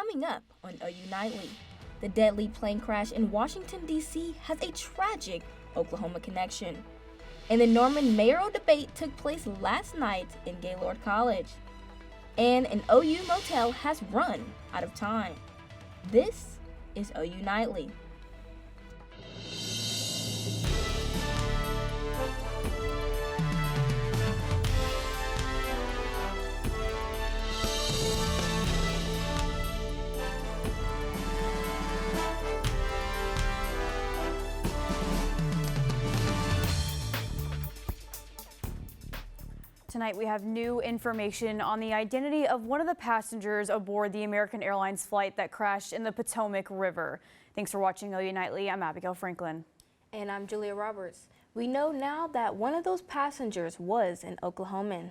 Coming up on OU Nightly, the deadly plane crash in Washington, D.C. has a tragic Oklahoma connection. And the Norman mayoral debate took place last night in Gaylord College. And an OU motel has run out of time. This is OU Nightly. Tonight we have new information on the identity of one of the passengers aboard the American Airlines flight that crashed in the Potomac River. Thanks for watching OU Nightly. I'm Abigail Franklin. And I'm Julia Roberts. We know now that one of those passengers was an Oklahoman.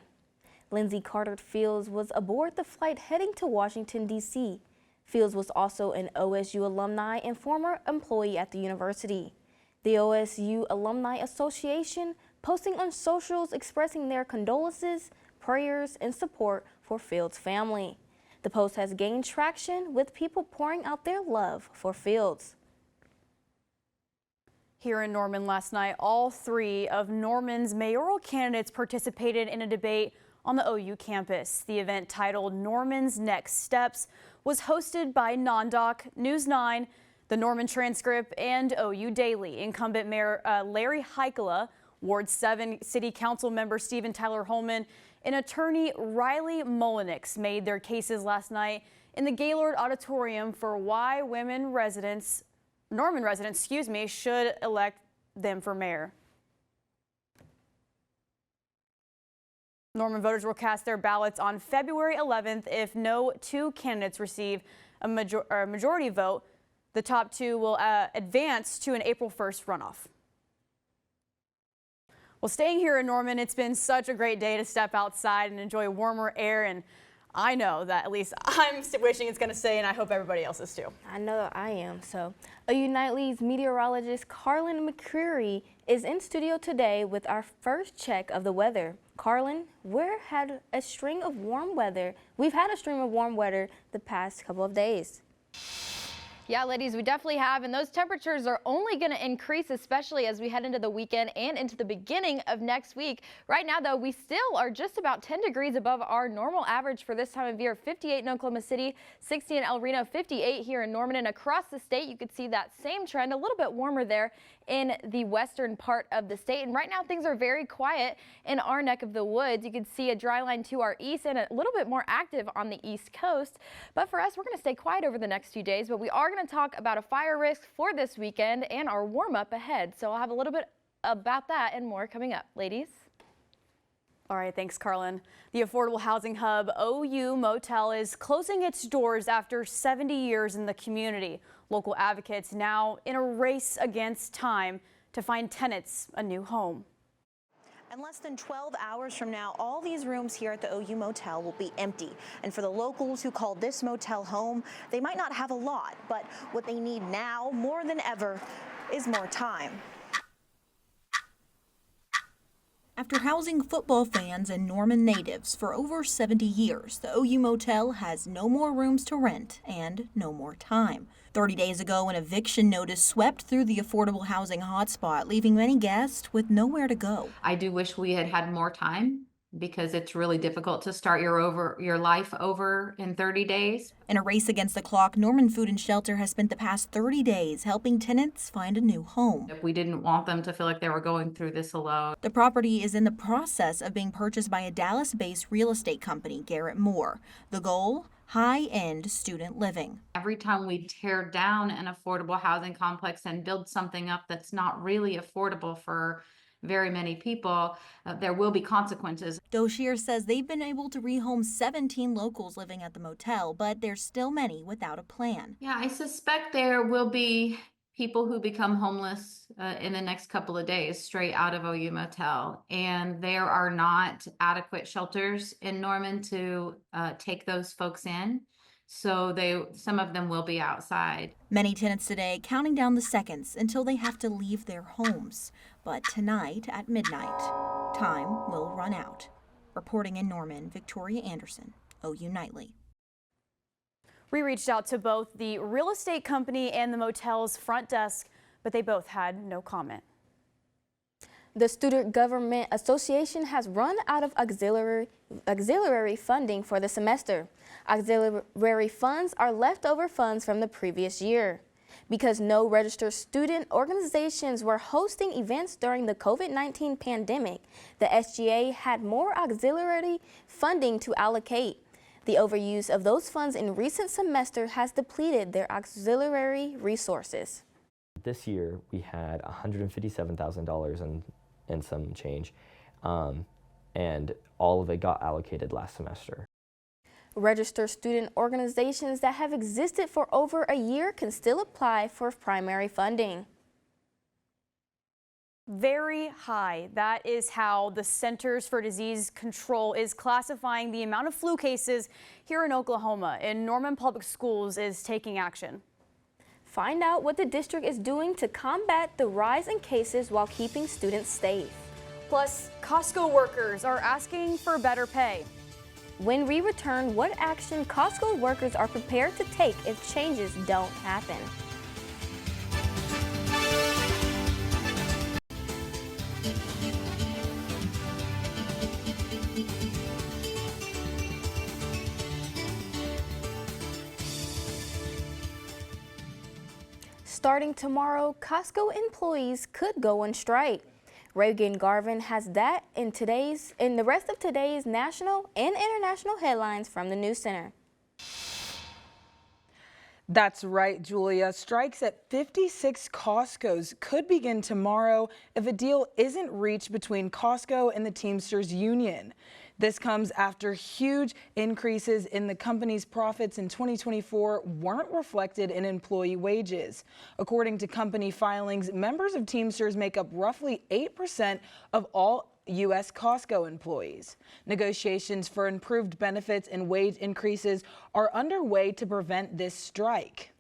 Lindsay Carter Fields was aboard the flight heading to Washington, D.C. Fields was also an OSU alumni and former employee at the university. The OSU Alumni Association posting on socials expressing their condolences, prayers, and support for Fields' family. The post has gained traction with people pouring out their love for Fields. Here in Norman last night, all three of Norman's mayoral candidates participated in a debate on the OU campus. The event, titled Norman's Next Steps, was hosted by NonDoc, News 9, the Norman Transcript, and OU Daily. Incumbent Mayor Larry Heikela, Ward 7 City Council member Stephen Tyler Holman, and attorney Riley Mullenix made their cases last night in the Gaylord Auditorium for why Norman residents, should elect them for mayor. Norman voters will cast their ballots on February 11th. If no two candidates receive a majority vote, the top two will advance to an April 1st runoff. Well, staying here in Norman, it's been such a great day to step outside and enjoy warmer air, and I know that at least I'm wishing it's going to stay, and I hope everybody else is too. I know I am. So, OU Nightly's meteorologist Carlin McCreary is in studio today with our first check of the weather. Carlin, we've had a string of warm weather the past couple of days. Yeah, ladies, we definitely have, and those temperatures are only going to increase, especially as we head into the weekend and into the beginning of next week. Right now, though, we still are just about 10 degrees above our normal average for this time of year. 58 in Oklahoma City, 60 in El Reno, 58 here in Norman, and across the state, you could see that same trend, a little bit warmer there in the western part of the state. And right now, things are very quiet in our neck of the woods. You can see a dry line to our east and a little bit more active on the east coast. But for us, we're going to stay quiet over the next few days, but we are going to talk about a fire risk for this weekend and our warm up ahead. So I'll have a little bit about that and more coming up. Ladies. All right, thanks, Carlin. The affordable housing hub OU Motel is closing its doors after 70 years in the community. Local advocates now in a race against time to find tenants a new home. And less than 12 hours from now, all these rooms here at the OU Motel will be empty. And for the locals who call this motel home, they might not have a lot, but what they need now more than ever is more time. After housing football fans and Norman natives for over 70 years, the OU Motel has no more rooms to rent and no more time. 30 days ago, an eviction notice swept through the affordable housing hotspot, leaving many guests with nowhere to go. I do wish we had had more time because it's really difficult to start your life over in 30 days. In a race against the clock, Norman Food and Shelter has spent the past 30 days helping tenants find a new home. We didn't want them to feel like they were going through this alone. The property is in the process of being purchased by a Dallas-based real estate company, Garrett Moore. The goal? High-end student living. Every time we tear down an affordable housing complex and build something up that's not really affordable for very many people, there will be consequences. Doshier says they've been able to rehome 17 locals living at the motel, but there's still many without a plan. Yeah, I suspect there will be people who become homeless in the next couple of days straight out of OU Motel. And there are not adequate shelters in Norman to take those folks in. So some of them will be outside. Many tenants today counting down the seconds until they have to leave their homes. But tonight at midnight, time will run out. Reporting in Norman, Victoria Anderson, OU Nightly. We reached out to both the real estate company and the motel's front desk, but they both had no comment. The Student Government Association has run out of auxiliary funding for the semester. Auxiliary funds are leftover funds from the previous year. Because no registered student organizations were hosting events during the COVID-19 pandemic, the SGA had more auxiliary funding to allocate. The overuse of those funds in recent semester has depleted their auxiliary resources. This year we had $157,000 and some change, and all of it got allocated last semester. Registered student organizations that have existed for over a year can still apply for primary funding. Very high. That is how the Centers for Disease Control is classifying the amount of flu cases here in Oklahoma, and Norman Public Schools is taking action. Find out what the district is doing to combat the rise in cases while keeping students safe. Plus, Costco workers are asking for better pay. When we return, what action Costco workers are prepared to take if changes don't happen. Starting tomorrow, Costco employees could go on strike. Reagan Garvin has that in the rest of today's national and international headlines from the News Center. That's right, Julia. Strikes at 56 Costcos could begin tomorrow if a deal isn't reached between Costco and the Teamsters Union. This comes after huge increases in the company's profits in 2024 weren't reflected in employee wages. According to company filings, members of Teamsters make up roughly 8% of all U.S. Costco employees. Negotiations for improved benefits and wage increases are underway to prevent this strike.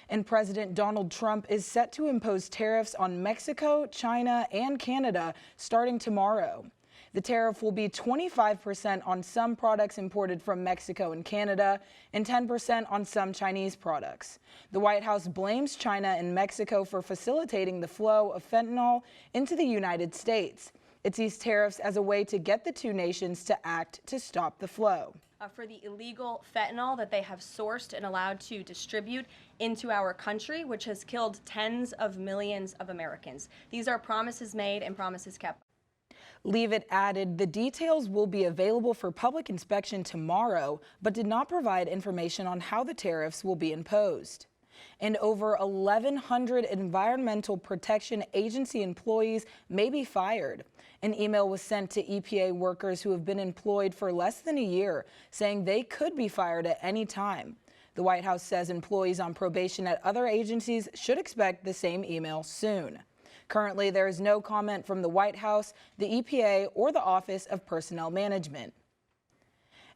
And President Donald Trump is set to impose tariffs on Mexico, China, and Canada starting tomorrow. The tariff will be 25% on some products imported from Mexico and Canada and 10% on some Chinese products. The White House blames China and Mexico for facilitating the flow of fentanyl into the United States. It sees tariffs as a way to get the two nations to act to stop the flow. For the illegal fentanyl that they have sourced and allowed to distribute into our country, which has killed tens of millions of Americans. These are promises made and promises kept. Leavitt added the details will be available for public inspection tomorrow, but did not provide information on how the tariffs will be imposed. And over 1,100 Environmental Protection Agency employees may be fired. An email was sent to EPA workers who have been employed for less than a year, saying they could be fired at any time. The White House says employees on probation at other agencies should expect the same email soon. Currently, there is no comment from the White House, the EPA, or the Office of Personnel Management.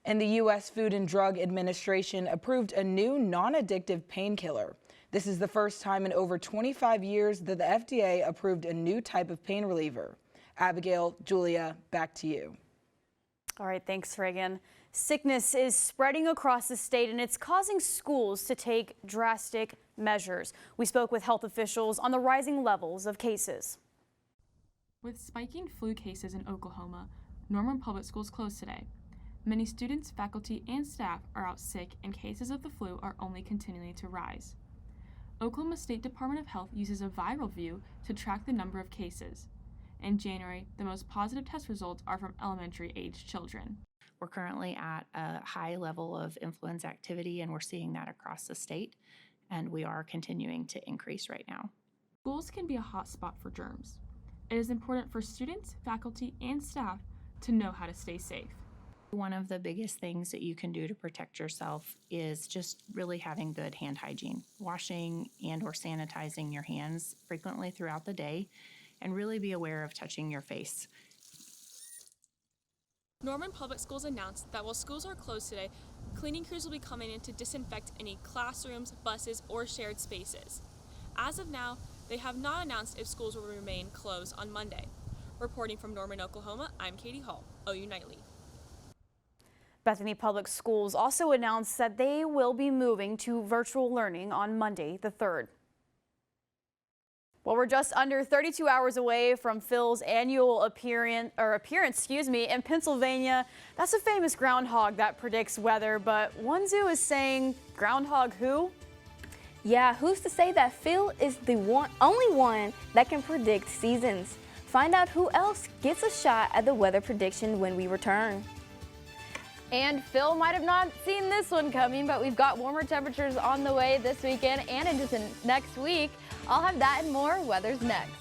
And the U.S. Food and Drug Administration approved a new non-addictive painkiller. This is the first time in over 25 years that the FDA approved a new type of pain reliever. Abigail, Julia, back to you. All right, thanks, Reagan. Sickness is spreading across the state, and it's causing schools to take drastic measures. We spoke with health officials on the rising levels of cases. With spiking flu cases in Oklahoma, Norman Public Schools closed today. Many students, faculty, and staff are out sick, and cases of the flu are only continuing to rise. Oklahoma State Department of Health uses a viral view to track the number of cases. In January, the most positive test results are from elementary-aged children. We're currently at a high level of influenza activity, and we're seeing that across the state, and we are continuing to increase right now. Schools can be a hot spot for germs. It is important for students, faculty, and staff to know how to stay safe. One of the biggest things that you can do to protect yourself is just really having good hand hygiene, washing and or sanitizing your hands frequently throughout the day, and really be aware of touching your face. Norman Public Schools announced that while schools are closed today, cleaning crews will be coming in to disinfect any classrooms, buses, or shared spaces. As of now, they have not announced if schools will remain closed on Monday. Reporting from Norman, Oklahoma, I'm Katie Hall, OU Nightly. Bethany Public Schools also announced that they will be moving to virtual learning on Monday, the 3rd. Well, we're just under 32 hours away from Phil's annual appearance in Pennsylvania. That's a famous groundhog that predicts weather, but one zoo is saying, groundhog who? Yeah, who's to say that Phil is the only one that can predict seasons? Find out who else gets a shot at the weather prediction when we return. And Phil might have not seen this one coming, but we've got warmer temperatures on the way this weekend and into the next week. I'll have that and more. Weather's next.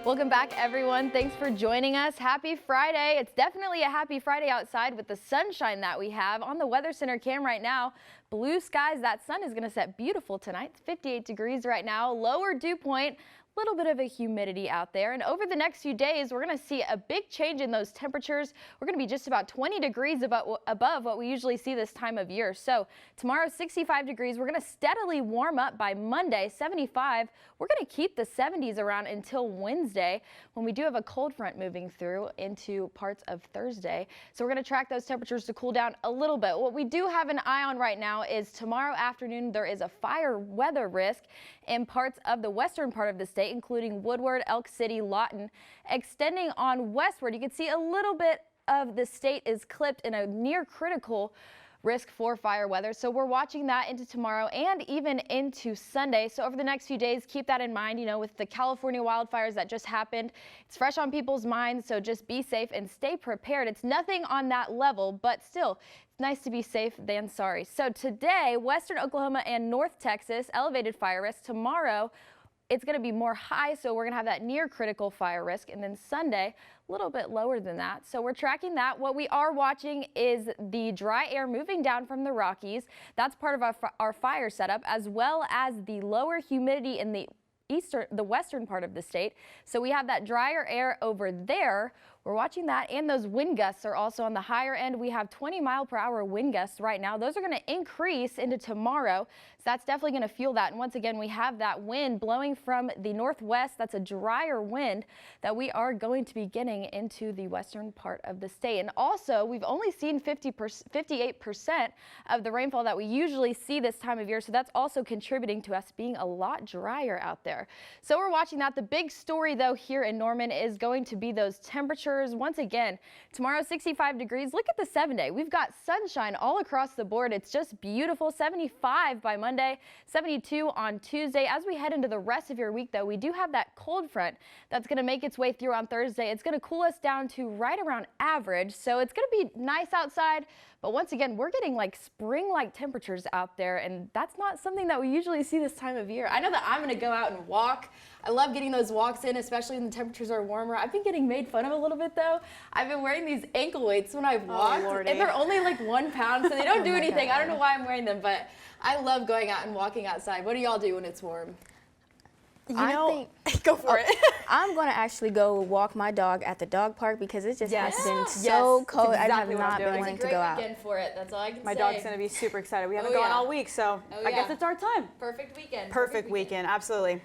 Welcome back, everyone. Thanks for joining us. Happy Friday. It's definitely a happy Friday outside with the sunshine that we have on the Weather Center cam right now. Blue skies. That sun is going to set beautiful tonight. It's 58 degrees right now. Lower dew point. Little bit of a humidity out there, and over the next few days we're going to see a big change in those temperatures. We're going to be just about 20 degrees above what we usually see this time of year. So tomorrow 65 degrees. We're going to steadily warm up by Monday, 75. We're going to keep the 70s around until Wednesday when we do have a cold front moving through into parts of Thursday. So we're going to track those temperatures to cool down a little bit. What we do have an eye on right now is tomorrow afternoon there is a fire weather risk in parts of the western part of the state, including Woodward, Elk City, Lawton. Extending on westward, you can see a little bit of the state is clipped in a near critical risk for fire weather. So we're watching that into tomorrow and even into Sunday. So over the next few days, keep that in mind. You know, with the California wildfires that just happened, it's fresh on people's minds. So just be safe and stay prepared. It's nothing on that level, but still, it's nice to be safe than sorry. So today, western Oklahoma and North Texas, elevated fire risk. Tomorrow, it's going to be more high, so we're going to have that near critical fire risk. And then Sunday, a little bit lower than that. So we're tracking that. What we are watching is the dry air moving down from the Rockies. That's part of our fire setup, as well as the lower humidity in the western part of the state. So we have that drier air over there. We're watching that, and those wind gusts are also on the higher end. We have 20-mile-per-hour wind gusts right now. Those are going to increase into tomorrow, so that's definitely going to fuel that. And once again, we have that wind blowing from the northwest. That's a drier wind that we are going to be getting into the western part of the state. And also, we've only seen 58% of the rainfall that we usually see this time of year, so that's also contributing to us being a lot drier out there. So we're watching that. The big story, though, here in Norman is going to be those temperatures. Once again, tomorrow 65 degrees. Look at the 7-day. We've got sunshine all across the board. It's just beautiful. 75 by Monday, 72 on Tuesday. As we head into the rest of your week, though, we do have that cold front that's going to make its way through on Thursday. It's going to cool us down to right around average, so it's going to be nice outside. But once again, we're getting like spring-like temperatures out there, and that's not something that we usually see this time of year. I know that I'm going to go out and walk. I love getting those walks in, especially when the temperatures are warmer. I've been getting made fun of a little bit, though. I've been wearing these ankle weights when I've walked, and they're only like 1 pound, so they don't do anything. I don't know why I'm wearing them, but I love going out and walking outside. What do y'all do when it's warm? Go for it. I'm going to actually go walk my dog at the dog park because it just has been so cold. Exactly I have not been wanting to go out. It's a great weekend for it. That's all I can say. My dog's going to be super excited. We haven't gone all week, so I guess it's our time. Perfect weekend. Perfect weekend, absolutely.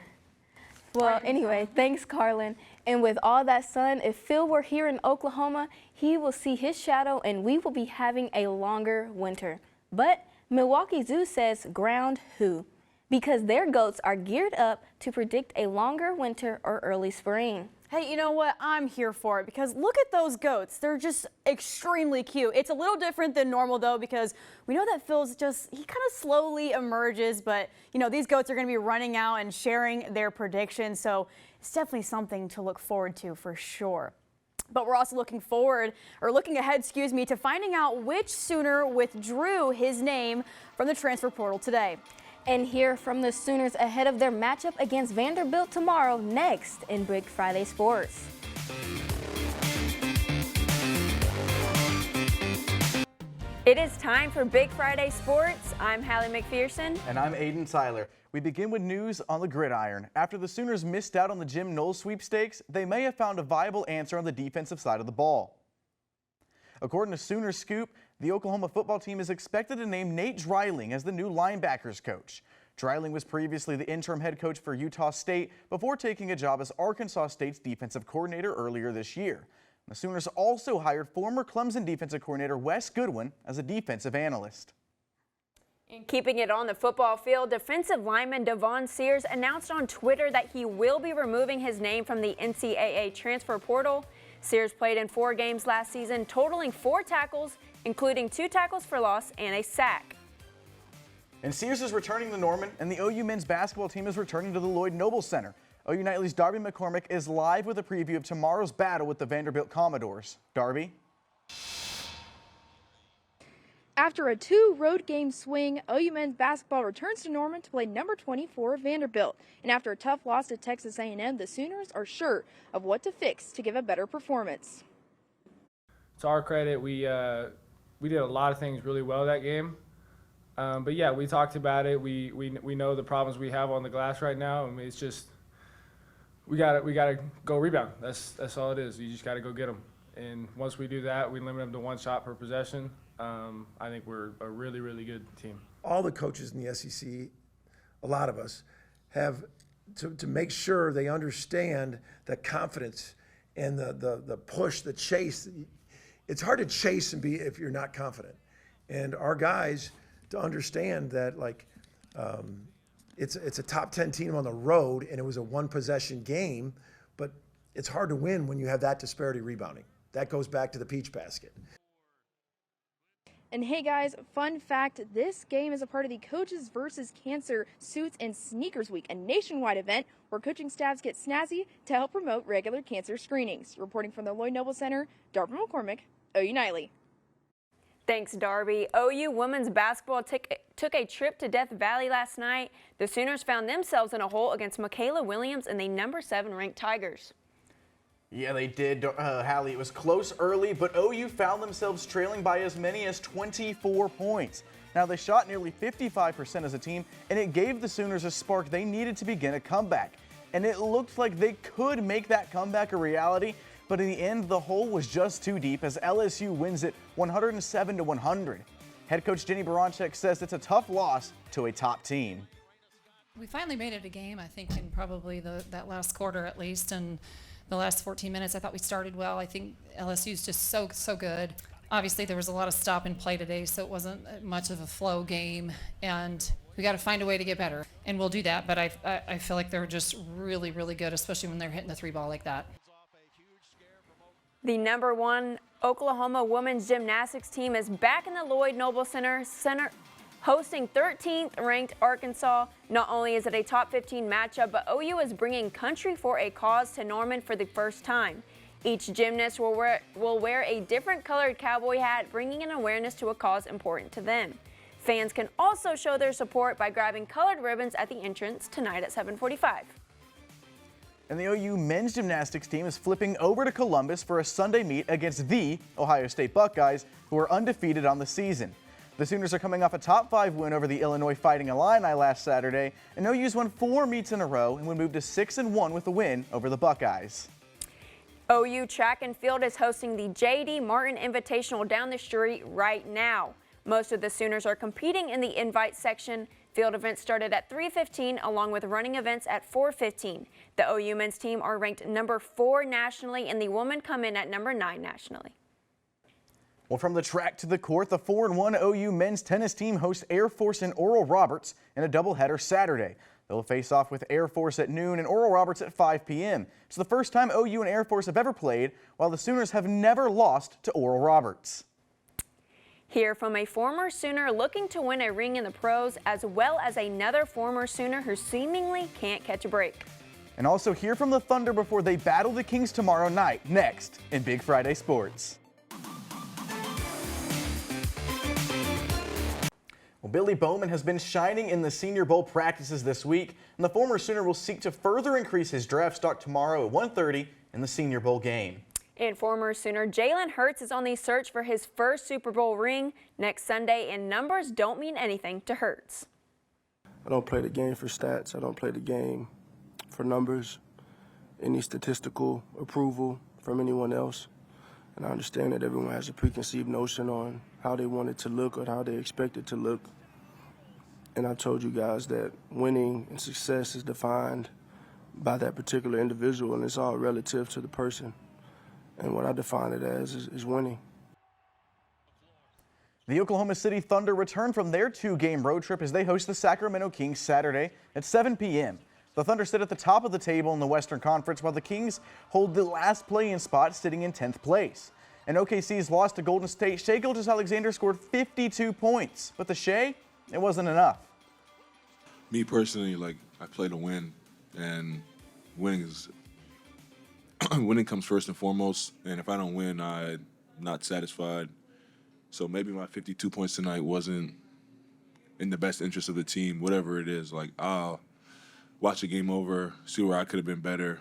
Well, anyway, thanks, Carlin. And with all that sun, if Phil were here in Oklahoma, he will see his shadow and we will be having a longer winter. But Milwaukee Zoo says ground who? Because their goats are geared up to predict a longer winter or early spring. Hey, you know what? I'm here for it because look at those goats. They're just extremely cute. It's a little different than normal, though, because we know that Phil's he kind of slowly emerges, but, you know, these goats are going to be running out and sharing their predictions, so it's definitely something to look forward to for sure. But we're also looking ahead, to finding out which Sooner withdrew his name from the transfer portal today. And hear from the Sooners ahead of their matchup against Vanderbilt tomorrow, next in Big Friday Sports. It is time for Big Friday Sports. I'm Hallie McPherson. And I'm Aiden Seiler. We begin with news on the gridiron. After the Sooners missed out on the Jim Knowles sweepstakes, they may have found a viable answer on the defensive side of the ball. According to Sooner Scoop, the Oklahoma football team is expected to name Nate Dreiling as the new linebackers coach. Dreiling was previously the interim head coach for Utah State before taking a job as Arkansas State's defensive coordinator earlier this year. The Sooners also hired former Clemson defensive coordinator Wes Goodwin as a defensive analyst. And keeping it on the football field, defensive lineman Devon Sears announced on Twitter that he will be removing his name from the NCAA transfer portal. Sears played in 4 games last season, totaling 4 tackles, including 2 tackles for loss and a sack. And Sears is returning to Norman, and the OU men's basketball team is returning to the Lloyd Noble Center. OU Nightly's Darby McCormick is live with a preview of tomorrow's battle with the Vanderbilt Commodores. Darby? After a 2 road game swing, OU men's basketball returns to Norman to play number 24 Vanderbilt. And after a tough loss to Texas A&M, the Sooners are sure of what to fix to give a better performance. To our credit, we did a lot of things really well that game. But yeah, we talked about it. We know the problems we have on the glass right now. I mean, it's just we gotta go rebound. That's all it is. You just gotta go get them. And once we do that, we limit them to 1 shot per possession. I think we're a really, really good team. All the coaches in the SEC, a lot of us, have to make sure they understand the confidence and the push, the chase. It's hard to chase and be if you're not confident. And our guys to understand that, like, it's a top 10 team on the road, and it was a 1-possession game, but it's hard to win when you have that disparity rebounding. That goes back to the peach basket. And hey guys, fun fact, this game is a part of the Coaches vs. Cancer Suits and Sneakers Week, a nationwide event where coaching staffs get snazzy to help promote regular cancer screenings. Reporting from the Lloyd Noble Center, Darby McCormick, OU Nightly. Thanks, Darby. OU women's basketball took a trip to Death Valley last night. The Sooners found themselves in a hole against Michaela Williams and the number 7 ranked Tigers. Yeah, they did, Hallie. It was close early, but OU found themselves trailing by as many as 24 points. Now, they shot nearly 55% as a team, and it gave the Sooners a spark they needed to begin a comeback. And it looked like they could make that comeback a reality, but in the end, the hole was just too deep as LSU wins it 107-100. Head coach Jenny Baranchek says it's a tough loss to a top team. We finally made it a game, I think, in probably that last quarter at least, and the last 14 minutes, I thought we started well. I think LSU's just so good. Obviously, there was a lot of stop and play today, so it wasn't much of a flow game, and we got to find a way to get better, and we'll do that. But I feel like they're just really, really good, especially when they're hitting the 3-ball like that. The number 1 Oklahoma women's gymnastics team is back in the Lloyd Noble Center hosting 13th ranked Arkansas. Not only is it a top 15 matchup, but OU is bringing Country for a Cause to Norman for the first time. Each gymnast will wear a different colored cowboy hat, bringing an awareness to a cause important to them. Fans can also show their support by grabbing colored ribbons at the entrance tonight at 7:45. And the OU men's gymnastics team is flipping over to Columbus for a Sunday meet against the Ohio State Buckeyes, who are undefeated on the season. The Sooners are coming off a top 5 win over the Illinois Fighting Illini last Saturday, and OU's won 4 meets in a row and would move to 6-1 with a win over the Buckeyes. OU track and field is hosting the J.D. Martin Invitational down the street right now. Most of the Sooners are competing in the invite section. Field events started at 3:15 along with running events at 4:15. The OU men's team are ranked number 4 nationally, and the women come in at number 9 nationally. Well, from the track to the court, the 4-1 OU men's tennis team hosts Air Force and Oral Roberts in a doubleheader Saturday. They'll face off with Air Force at noon and Oral Roberts at 5 p.m. It's the first time OU and Air Force have ever played, while the Sooners have never lost to Oral Roberts. Hear from a former Sooner looking to win a ring in the pros, as well as another former Sooner who seemingly can't catch a break. And also hear from the Thunder before they battle the Kings tomorrow night, next in Big Friday Sports. Well, Billy Bowman has been shining in the Senior Bowl practices this week, and the former Sooner will seek to further increase his draft stock tomorrow at 1:30 in the Senior Bowl game. And former Sooner Jalen Hurts is on the search for his first Super Bowl ring next Sunday, and numbers don't mean anything to Hurts. I don't play the game for stats. I don't play the game for numbers, any statistical approval from anyone else. And I understand that everyone has a preconceived notion on how they want it to look or how they expect it to look. And I told you guys that winning and success is defined by that particular individual, and it's all relative to the person. And what I define it as is winning. The Oklahoma City Thunder return from their 2-game road trip as they host the Sacramento Kings Saturday at 7 p.m. The Thunder sit at the top of the table in the Western Conference, while the Kings hold the last play-in spot, sitting in 10th place. And OKC's loss to Golden State, Shai Gilgeous-Alexander scored 52 points, but the Shai, it wasn't enough. Me personally, I play to win, and winning comes first and foremost. And if I don't win, I'm not satisfied. So maybe my 52 points tonight wasn't in the best interest of the team, whatever it is. I'll watch the game over, see where I could have been better.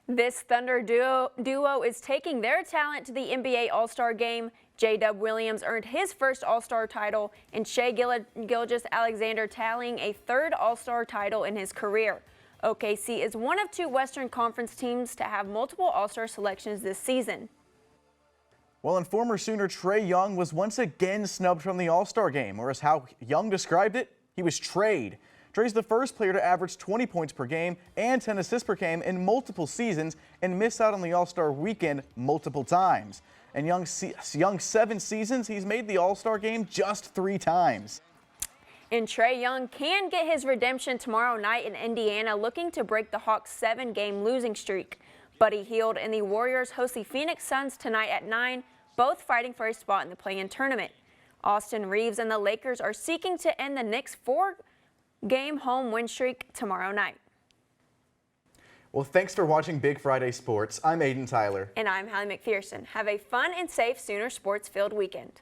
This Thunder duo is taking their talent to the NBA All-Star Game. J-Dub Williams earned his first All-Star title, and Shai Gilgeous-Alexander tallying a third All-Star title in his career. OKC is one of 2 Western Conference teams to have multiple All-Star selections this season. Well, and former Sooner Trae Young was once again snubbed from the All-Star game, or as how Young described it, he was trade. Trae's the first player to average 20 points per game and 10 assists per game in multiple seasons and miss out on the All-Star weekend multiple times. In Young's 7 seasons, he's made the All-Star game just 3 times. And Trae Young can get his redemption tomorrow night in Indiana, looking to break the Hawks' 7-game losing streak. Buddy Hield and the Warriors host the Phoenix Suns tonight at 9, both fighting for a spot in the play-in tournament. Austin Reeves and the Lakers are seeking to end the Knicks' 4-game home win streak tomorrow night. Well, thanks for watching Big Friday Sports. I'm Aiden Tyler. And I'm Hallie McPherson. Have a fun and safe Sooner sports-filled weekend.